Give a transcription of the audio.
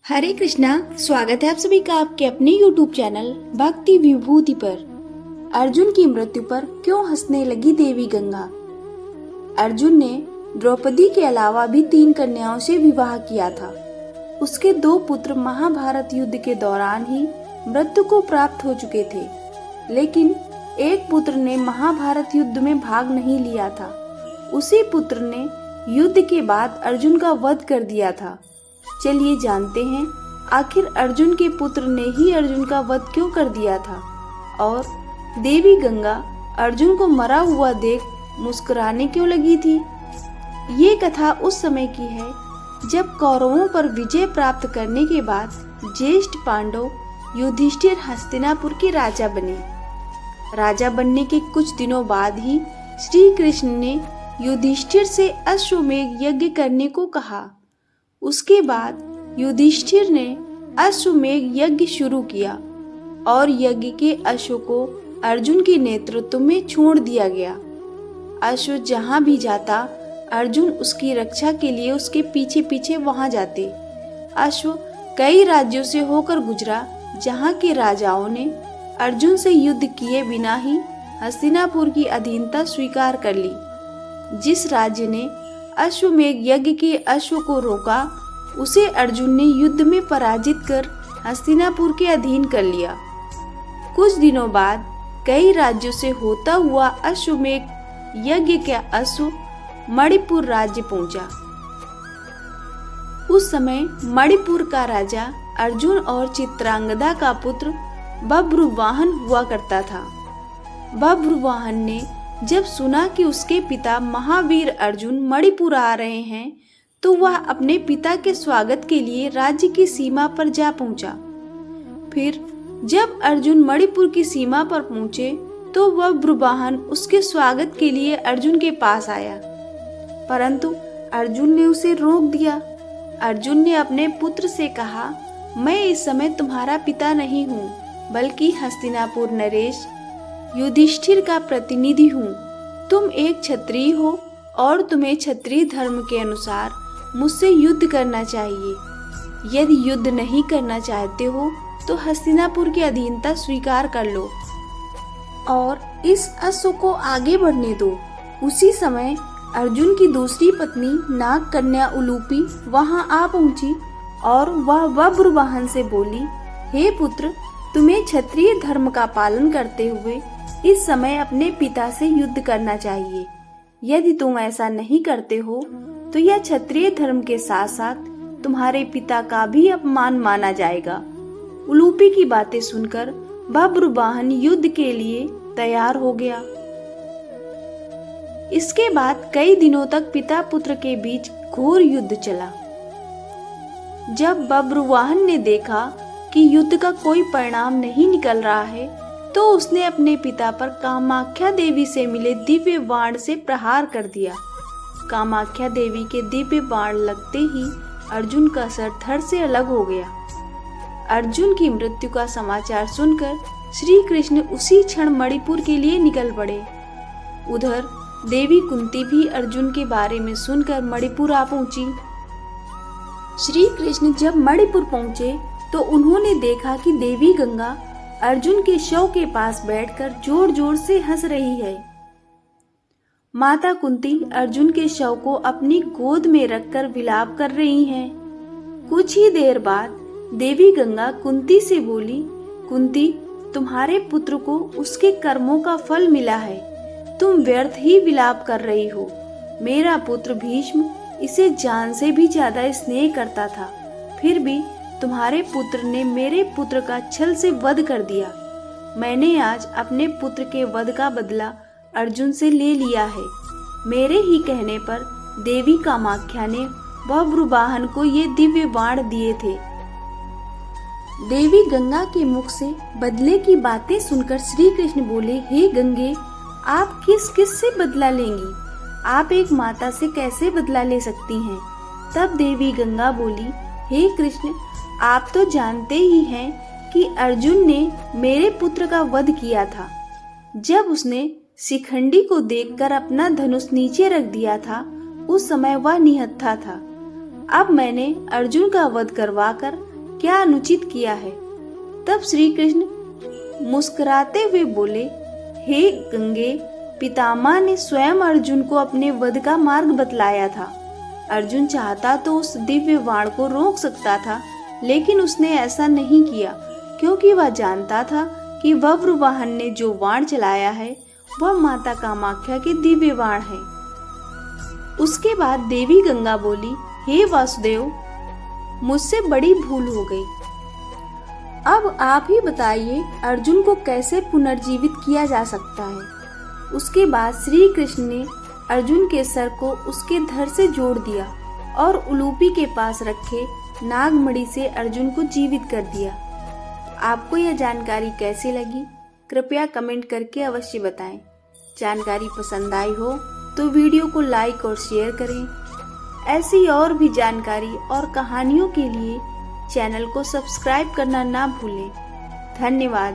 हरे कृष्णा। स्वागत है आप सभी का आपके अपने YouTube चैनल भक्ति विभूति पर। अर्जुन की मृत्यु पर क्यों हंसने लगी देवी गंगा। अर्जुन ने द्रौपदी के अलावा भी 3 कन्याओं से विवाह किया था। उसके 2 पुत्र महाभारत युद्ध के दौरान ही मृत्यु को प्राप्त हो चुके थे, लेकिन एक पुत्र ने महाभारत युद्ध में भाग नहीं लिया था। उसी पुत्र ने युद्ध के बाद अर्जुन का वध कर दिया था। चलिए जानते हैं आखिर अर्जुन के पुत्र ने ही अर्जुन का वध क्यों कर दिया था और देवी गंगा अर्जुन को मरा हुआ देख मुस्कुराने क्यों लगी थी। ये कथा उस समय की है जब कौरवों पर विजय प्राप्त करने के बाद ज्येष्ठ पांडव युधिष्ठिर हस्तिनापुर के राजा बने। राजा बनने के कुछ दिनों बाद ही श्री कृष्ण ने युधिष्ठिर से अश्वमेध यज्ञ करने को कहा। उसके बाद युधिष्ठिर ने अश्वमेध यज्ञ शुरू किया और यज्ञ के अश्व को अर्जुन के नेतृत्व में छोड़ दिया गया। अश्व जहां भी जाता अर्जुन उसकी रक्षा के लिए उसके पीछे पीछे वहां जाते। अश्व कई राज्यों से होकर गुजरा जहां के राजाओं ने अर्जुन से युद्ध किए बिना ही हस्तिनापुर की अधीनता स्वीकार कर ली। जिस राज्य ने अश्वमेध यज्ञ के अश्व को रोका उसे अर्जुन ने युद्ध में पराजित कर हस्तिनापुर के अधीन कर लिया। कुछ दिनों बाद कई राज्यों से होता हुआ अश्वमेध यज्ञ का अश्व मणिपुर राज्य पहुंचा। उस समय मणिपुर का राजा अर्जुन और चित्रांगदा का पुत्र बभ्रुवाहन हुआ करता था। बभ्रुवाहन ने जब सुना कि उसके पिता महावीर अर्जुन मणिपुर आ रहे हैं तो वह अपने पिता के स्वागत के लिए राज्य की सीमा पर जा पहुंचा। फिर जब अर्जुन मणिपुर की सीमा पर पहुंचे तो वह बभ्रुवाहन उसके स्वागत के लिए अर्जुन के पास आया, परंतु अर्जुन ने उसे रोक दिया। अर्जुन ने अपने पुत्र से कहा, मैं इस समय तुम्हारा पिता नहीं हूँ बल्कि हस्तिनापुर नरेश युधिष्ठिर का प्रतिनिधि हूँ। तुम एक क्षत्रिय हो और तुम्हें क्षत्रिय धर्म के अनुसार मुझसे युद्ध करना चाहिए। यदि युद्ध नहीं करना चाहते हो तो हस्तिनापुर की अधीनता स्वीकार कर लो और इस अश्व को आगे बढ़ने दो। उसी समय अर्जुन की दूसरी पत्नी नाग कन्या उलूपी वहां आ पहुंची और वह बभ्रुवाहन से बोली, हे पुत्र, तुम्हें क्षत्रिय धर्म का पालन करते हुए इस समय अपने पिता से युद्ध करना चाहिए। यदि तुम ऐसा नहीं करते हो तो यह क्षत्रिय धर्म के साथ साथ तुम्हारे पिता का भी अपमान माना जाएगा। उलूपी की बातें सुनकर बभ्रुवाहन युद्ध के लिए तैयार हो गया। इसके बाद कई दिनों तक पिता पुत्र के बीच घोर युद्ध चला। जब बभ्रुवाहन ने देखा कि युद्ध का कोई परिणाम नहीं निकल रहा है तो उसने अपने पिता पर कामाख्या देवी से मिले दिव्य बाण से प्रहार कर दिया। कामाख्या देवी के दिव्य बाण लगते ही अर्जुन का सर धड़ से अलग हो गया। अर्जुन की मृत्यु का समाचार सुनकर श्री कृष्ण उसी क्षण मणिपुर के लिए निकल पड़े। उधर देवी कुंती भी अर्जुन के बारे में सुनकर मणिपुर आ पहुंची। श्री कृष्ण जब मणिपुर पहुंचे तो उन्होंने देखा कि देवी गंगा अर्जुन के शव के पास बैठकर जोर जोर से हंस रही है। माता कुंती अर्जुन के शव को अपनी गोद में रखकर विलाप कर रही हैं। कुछ ही देर बाद देवी गंगा कुंती से बोली, कुंती, तुम्हारे पुत्र को उसके कर्मों का फल मिला है। तुम व्यर्थ ही विलाप कर रही हो। मेरा पुत्र भीष्म इसे जान से भी ज्यादा स्नेह करता था, फिर भी तुम्हारे पुत्र ने मेरे पुत्र का छल से वध कर दिया। मैंने आज अपने पुत्र के वध का बदला अर्जुन से ले लिया है। मेरे ही कहने पर देवी कामाख्या ने बभ्रुवाहन को ये दिव्य बाण दिए थे। देवी गंगा के मुख से बदले की बातें सुनकर श्री कृष्ण बोले, हे गंगे, आप किस किस से बदला लेंगी? आप एक माता से कैसे बदला ले सकती हैं? तब देवी गंगा बोली, हे कृष्ण, आप तो जानते ही हैं कि अर्जुन ने मेरे पुत्र का वध किया था। जब उसने शिखंडी को देखकर अपना धनुष नीचे रख दिया था उस समय वह निहत्था था। अब मैंने अर्जुन का वध करवाकर क्या अनुचित किया है। तब श्री कृष्ण मुस्कुराते हुए बोले, हे गंगे, पितामह ने स्वयं अर्जुन को अपने वध का मार्ग बतलाया था। अर्जुन चाहता तो उस दिव्य बाण को रोक सकता था, लेकिन उसने ऐसा नहीं किया, क्योंकि वह जानता था कि बब्रुवाहन ने जो बाण चलाया है वह माता कामाख्या के दिव्य बाण है। उसके बाद देवी गंगा बोली, हे वासुदेव, मुझसे बड़ी भूल हो गई। अब आप ही बताइए अर्जुन को कैसे पुनर्जीवित किया जा सकता है। उसके बाद श्री कृष्ण ने अर्जुन के सर को उसके धड़ से जोड़ दिया और उलूपी के पास रखे नागमणि से अर्जुन को जीवित कर दिया। आपको यह जानकारी कैसी लगी, कृपया कमेंट करके अवश्य बताएं। जानकारी पसंद आई हो तो वीडियो को लाइक और शेयर करें। ऐसी और भी जानकारी और कहानियों के लिए चैनल को सब्सक्राइब करना ना भूलें। धन्यवाद।